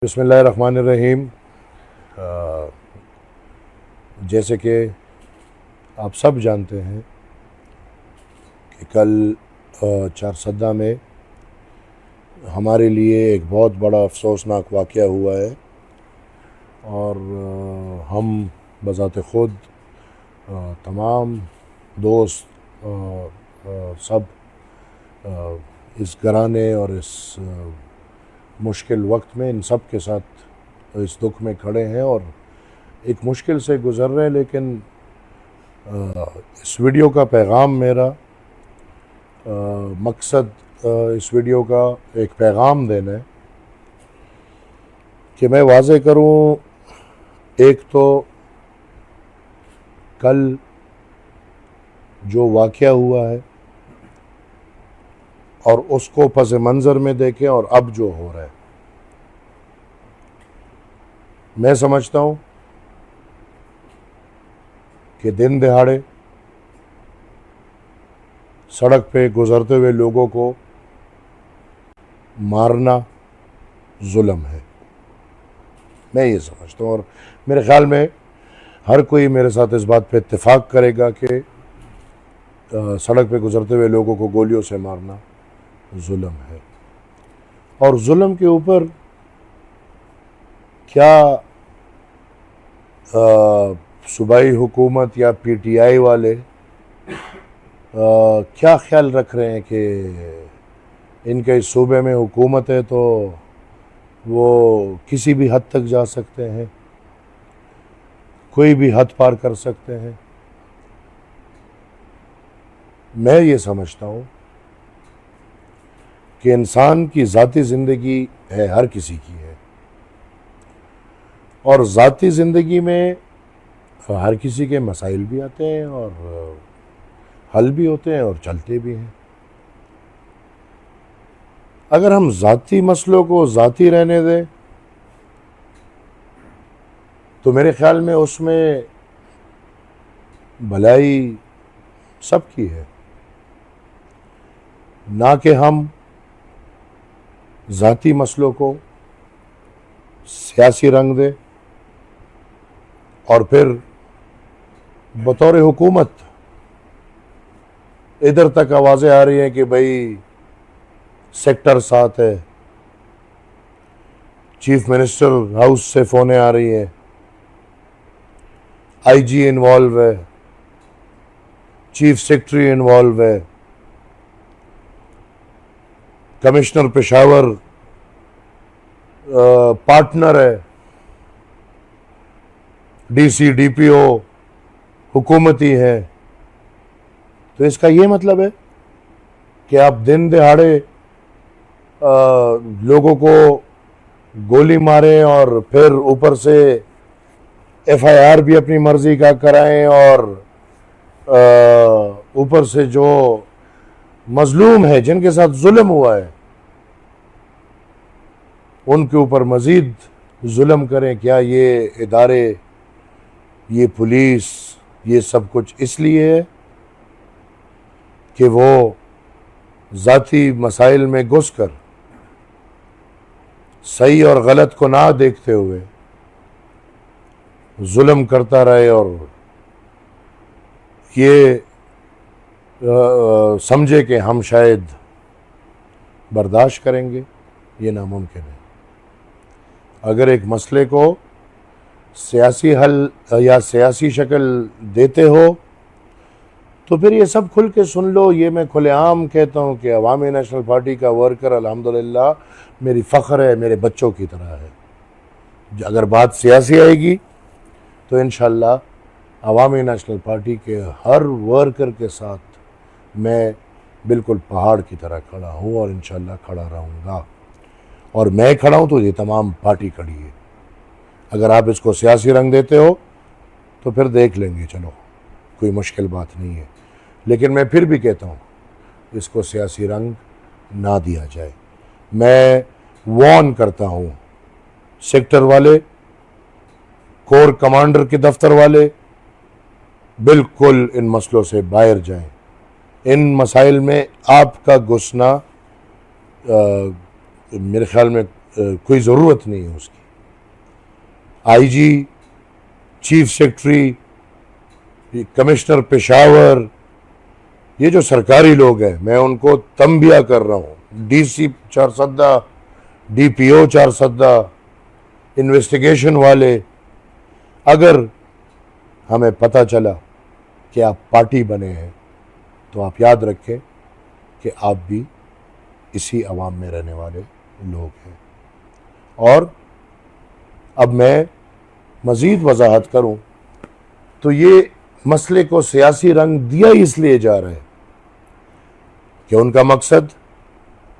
बिस्मिल्लाहिर्रहमानिर्रहीम। जैसे कि आप सब जानते हैं कि कल चारसद्दा में हमारे लिए एक बहुत बड़ा अफसोसनाक वाक़या हुआ है और हम बज़ात ख़ुद तमाम दोस्त सब इस घराने और इस मुश्किल वक्त में इन सब के साथ इस दुख में खड़े हैं और एक मुश्किल से गुज़र रहे हैं। लेकिन इस वीडियो का पैगाम मेरा मकसद इस वीडियो का एक पैगाम देना है कि मैं वाज़े करूं, एक तो कल जो वाक़या हुआ है और उसको पस मंज़र में देखें और अब जो हो रहा है। मैं समझता हूँ कि दिन दिहाड़े सड़क पे गुज़रते हुए लोगों को मारना जुल्म है, मैं ये समझता हूँ। और मेरे ख़्याल में हर कोई मेरे साथ इस बात पे इत्तेफाक करेगा कि सड़क पे गुज़रते हुए लोगों को गोलियों से मारना जुल्म है। और जुल्म के ऊपर क्या सूबाई हुकूमत या पीटीआई वाले क्या ख्याल रख रहे हैं कि इनके इस सूबे में हुकूमत है तो वो किसी भी हद तक जा सकते हैं, कोई भी हद पार कर सकते हैं। मैं ये समझता हूँ कि इंसान की ज़ाती ज़िंदगी है, हर किसी की है, और ज़ाती ज़िंदगी में हर किसी के मसाइल भी आते हैं और हल भी होते हैं और चलते भी हैं। अगर हम ज़ाती मसलों को ज़ाती रहने दें तो मेरे ख़्याल में उसमें भलाई सबकी है, ना कि हम ज़ाती मसलों को सियासी रंग दे और फिर बतौर हुकूमत इधर तक आवाज़ें आ रही हैं कि भाई सेक्टर 7 है, चीफ मिनिस्टर हाउस से फ़ोनें आ रही हैं, आईजी इन्वॉल्व है, चीफ सेक्रेटरी इन्वॉल्व है, कमिश्नर पेशावर पार्टनर है, डीसी डीपीओ हुकूमती है। तो इसका ये मतलब है कि आप दिन दिहाड़े लोगों को गोली मारें और फिर ऊपर से एफआईआर भी अपनी मर्जी का कराएं और ऊपर से जो मजलूम है, जिनके साथ जुल्म हुआ है, उनके ऊपर मज़ीद जुल्म करें। क्या ये इदारे, ये पुलिस, ये सब कुछ इसलिए है कि वो ज़ाती मसाइल में घुसकर सही और गलत को ना देखते हुए जुल्म करता रहे और ये समझे कि हम शायद बर्दाश्त करेंगे? ये नामुमकिन है। अगर एक मसले को सियासी हल या सियासी शक्ल देते हो तो फिर ये सब खुल के सुन लो। ये मैं खुलेआम कहता हूँ कि अवामी नेशनल पार्टी का वर्कर अल्हम्दुलिल्लाह मेरी फ़ख्र है, मेरे बच्चों की तरह है। अगर बात सियासी आएगी तो इंशाअल्लाह अवामी नेशनल पार्टी के हर वर्कर के साथ मैं बिल्कुल पहाड़ की तरह खड़ा हूँ और इंशाअल्लाह खड़ा रहूँगा। और मैं खड़ा हूँ तो ये तमाम पार्टी खड़ी है। अगर आप इसको सियासी रंग देते हो तो फिर देख लेंगे, चलो कोई मुश्किल बात नहीं है। लेकिन मैं फिर भी कहता हूँ इसको सियासी रंग ना दिया जाए। मैं वार्न करता हूँ सेक्टर वाले, कोर कमांडर के दफ्तर वाले, बिल्कुल इन मसलों से बाहर जाएं। इन मसाइल में आपका घुसना मेरे ख्याल में कोई ज़रूरत नहीं है उसकी। IG, chief secretary, commissioner Peshawar, ये जो सरकारी लोग हैं मैं उनको तंबिया कर रहा हूँ। DC Charsadda, DPO Charsadda, investigation वाले, अगर हमें पता चला कि आप पार्टी बने हैं तो आप याद रखें कि आप भी इसी अवाम में रहने वाले लोग हैं। और अब मैं मज़ीद वजाहत करूं तो ये मसले को सियासी रंग दिया इसलिए जा रहा है कि उनका मकसद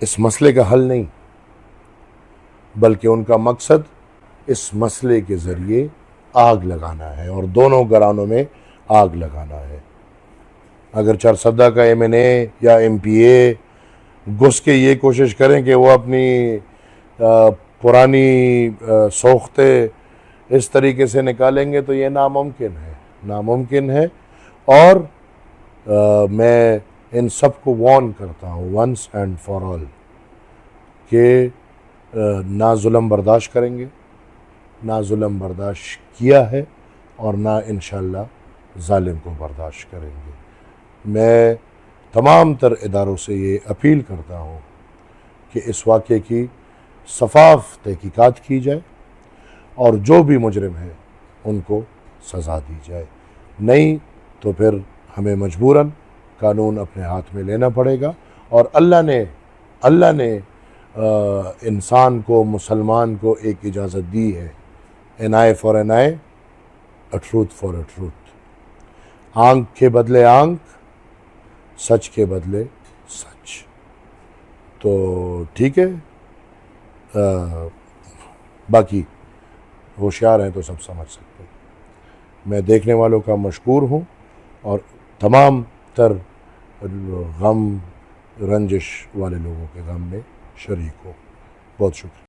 इस मसले का हल नहीं, बल्कि उनका मकसद इस मसले के ज़रिए आग लगाना है और दोनों घरानों में आग लगाना है। अगर चारसद्दा का एमएनए या एमपीए घुस के ये कोशिश करें कि वो अपनी पुरानी सोख्तें इस तरीके से निकालेंगे तो ये नामुमकिन है। और मैं इन सब को वार्न करता हूँ वंस एंड फॉर ऑल कि ना जुल्म बर्दाश्त करेंगे, ना जुल्म बर्दाश्त किया है और ना इंशाअल्लाह जालिम को बर्दाश्त करेंगे। मैं तमाम तर इदारों से ये अपील करता हूँ कि इस वाक़े की शफाफ तहकीकात की जाए और जो भी मुजरिम है उनको सज़ा दी जाए, नहीं तो फिर हमें मजबूरन कानून अपने हाथ में लेना पड़ेगा। और अल्लाह ने इंसान को, मुसलमान को एक इजाज़त दी है, an eye for an eye, a truth for a truth. आंख के बदले आंख, सच के बदले सच। तो ठीक है, बाकी होशियार हैं तो सब समझ सकते हैं। मैं देखने वालों का मशकूर हूँ और तमाम तर गम रंजिश वाले लोगों के गम में शरीक हूँ। बहुत शुक्रिया।